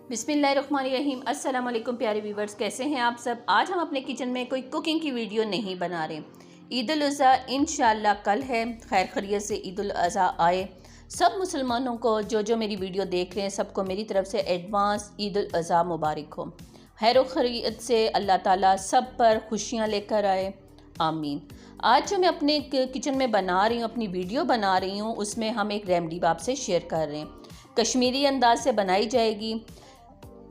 बिस्मिल्लाहिर्रहमानिर्रहीम। अस्सलाम वालेकुम प्यारे व्यूवर्स, कैसे हैं आप सब। आज हम अपने किचन में कोई कुकिंग की वीडियो नहीं बना रहे। ईद उल अज़हा इंशाल्लाह कल है। खैर खैरियत से ईद उल अज़हा आए। सब मुसलमानों को जो मेरी वीडियो देख रहे हैं सबको मेरी तरफ से एडवांस ईद उल अज़हा मुबारक हो। खैर खैरियत से अल्लाह ताला सब पर खुशियाँ लेकर आए, आमीन। आज जो मैं अपने किचन में बना रही हूँ, अपनी वीडियो बना रही हूँ, उसमें हम एक रेमेडी आपसे शेयर कर रहे हैं। कश्मीरी अंदाज से बनाई जाएगी।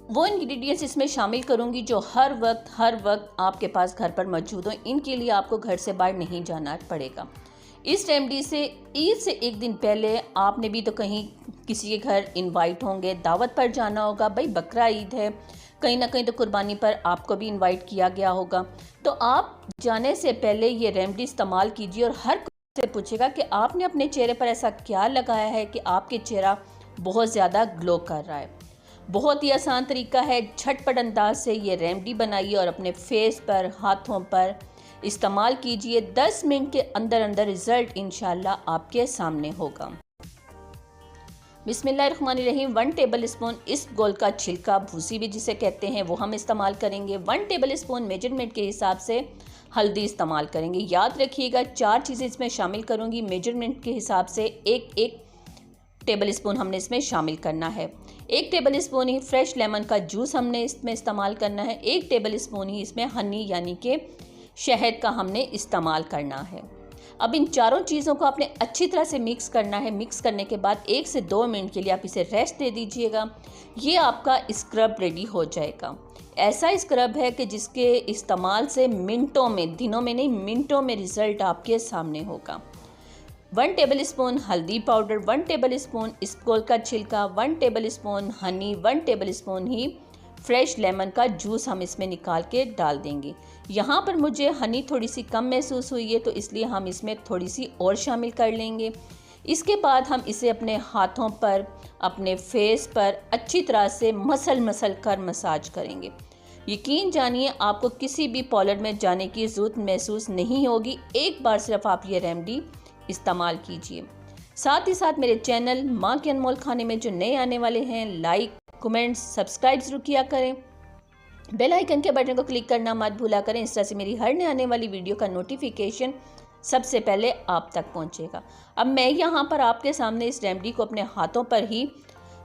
वो इंग्रेडिएंट्स इसमें शामिल करूंगी जो हर वक्त आपके पास घर पर मौजूद हो। इनके लिए आपको घर से बाहर नहीं जाना पड़ेगा। इस रेमेडी से ईद से एक दिन पहले आपने भी तो कहीं किसी के घर इनवाइट होंगे, दावत पर जाना होगा। भाई बकरा ईद है, कहीं ना कहीं तो कुर्बानी पर आपको भी इनवाइट किया गया होगा। तो आप जाने से पहले ये रेमेडी इस्तेमाल कीजिए और हर कोई से पूछेगा कि आपने अपने चेहरे पर ऐसा क्या लगाया है कि आपके चेहरा बहुत ज़्यादा ग्लो कर रहा है। बहुत ही आसान तरीका है, झटपट अंदाज से ये रेमेडी बनाइए और अपने फेस पर, हाथों पर इस्तेमाल कीजिए। 10 मिनट के अंदर अंदर रिज़ल्ट इंशाल्लाह आपके सामने होगा। बिस्मिल्लाहिर्रहमानिर्रहीम। 1 टेबल स्पून इसबगोल का छिलका, भूसी भी जिसे कहते हैं, वो हम इस्तेमाल करेंगे। 1 टेबल स्पून मेजरमेंट के हिसाब से हल्दी इस्तेमाल करेंगे। याद रखिएगा 4 चीज़ें इसमें शामिल करूँगी। मेजरमेंट के हिसाब से एक टेबल स्पून हमने इसमें शामिल करना है। 1 टेबल स्पून ही फ्रेश लेमन का जूस हमने इसमें इस्तेमाल करना है। 1 टेबल स्पून ही इसमें हनी यानी कि शहद का हमने इस्तेमाल करना है। अब इन चारों चीज़ों को आपने अच्छी तरह से मिक्स करना है। मिक्स करने के बाद 1 से 2 मिनट के लिए आप इसे रेस्ट दे दीजिएगा। ये आपका स्क्रब रेडी हो जाएगा। ऐसा स्क्रब है कि जिसके इस्तेमाल से मिनटों में, दिनों में नहीं, मिनटों में रिज़ल्ट आपके सामने होगा। 1 टेबल स्पून हल्दी पाउडर, 1 टेबल स्पून इसबगोल का छिलका, 1 tablespoon honey, 1 tablespoon ही फ्रेश लेमन का जूस हम इसमें निकाल के डाल देंगे। यहाँ पर मुझे हनी थोड़ी सी कम महसूस हुई है तो इसलिए हम इसमें थोड़ी सी और शामिल कर लेंगे। इसके बाद हम इसे अपने हाथों पर, अपने फेस पर अच्छी तरह से मसल कर मसाज करेंगे। यकीन जानिए आपको किसी भी पार्लर में जाने की ज़रूरत महसूस नहीं होगी। एक बार सिर्फ आप ये रेमेडी इस्तेमाल कीजिए। साथ ही साथ मेरे चैनल माँ के अनमोल खाने में जो नए आने वाले हैं, लाइक, कमेंट्स, सब्सक्राइब जरूर किया करें। बेल आइकन के बटन को क्लिक करना मत भूला करें। इस तरह से मेरी हर नए आने वाली वीडियो का नोटिफिकेशन सबसे पहले आप तक पहुंचेगा। अब मैं यहाँ पर आपके सामने इस रेमेडी को अपने हाथों पर ही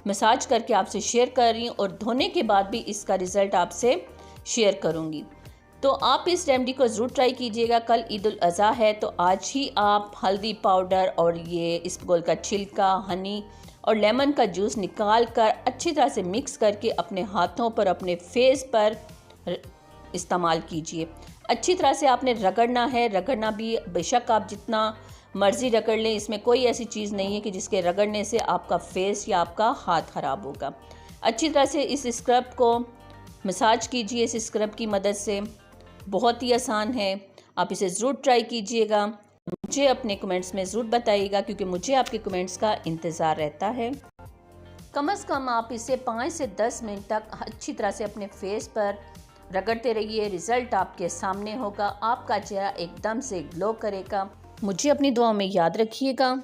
मसाज करके आपसे शेयर कर रही हूँ और धोने के बाद भी इसका रिज़ल्ट आपसे शेयर करूँगी। तो आप इस रेमेडी को ज़रूर ट्राई कीजिएगा। कल ईद उल अज़हा है तो आज ही आप हल्दी पाउडर और ये इसबगोल का छिलका, हनी और लेमन का जूस निकाल कर अच्छी तरह से मिक्स करके अपने हाथों पर, अपने फेस पर इस्तेमाल कीजिए। अच्छी तरह से आपने रगड़ना है। रगड़ना भी बेशक आप जितना मर्ज़ी रगड़ लें, इसमें कोई ऐसी चीज़ नहीं है कि जिसके रगड़ने से आपका फेस या आपका हाथ ख़राब होगा। अच्छी तरह से इस स्क्रब को मसाज कीजिए। इस स्क्रब की मदद से बहुत ही आसान है, आप इसे ज़रूर ट्राई कीजिएगा। मुझे अपने कमेंट्स में ज़रूर बताइएगा क्योंकि मुझे आपके कमेंट्स का इंतज़ार रहता है। कम से कम आप इसे 5 से 10 मिनट तक अच्छी तरह से अपने फेस पर रगड़ते रहिए। रिज़ल्ट आपके सामने होगा। आपका चेहरा एकदम से ग्लो करेगा। मुझे अपनी दुआओं में याद रखिएगा।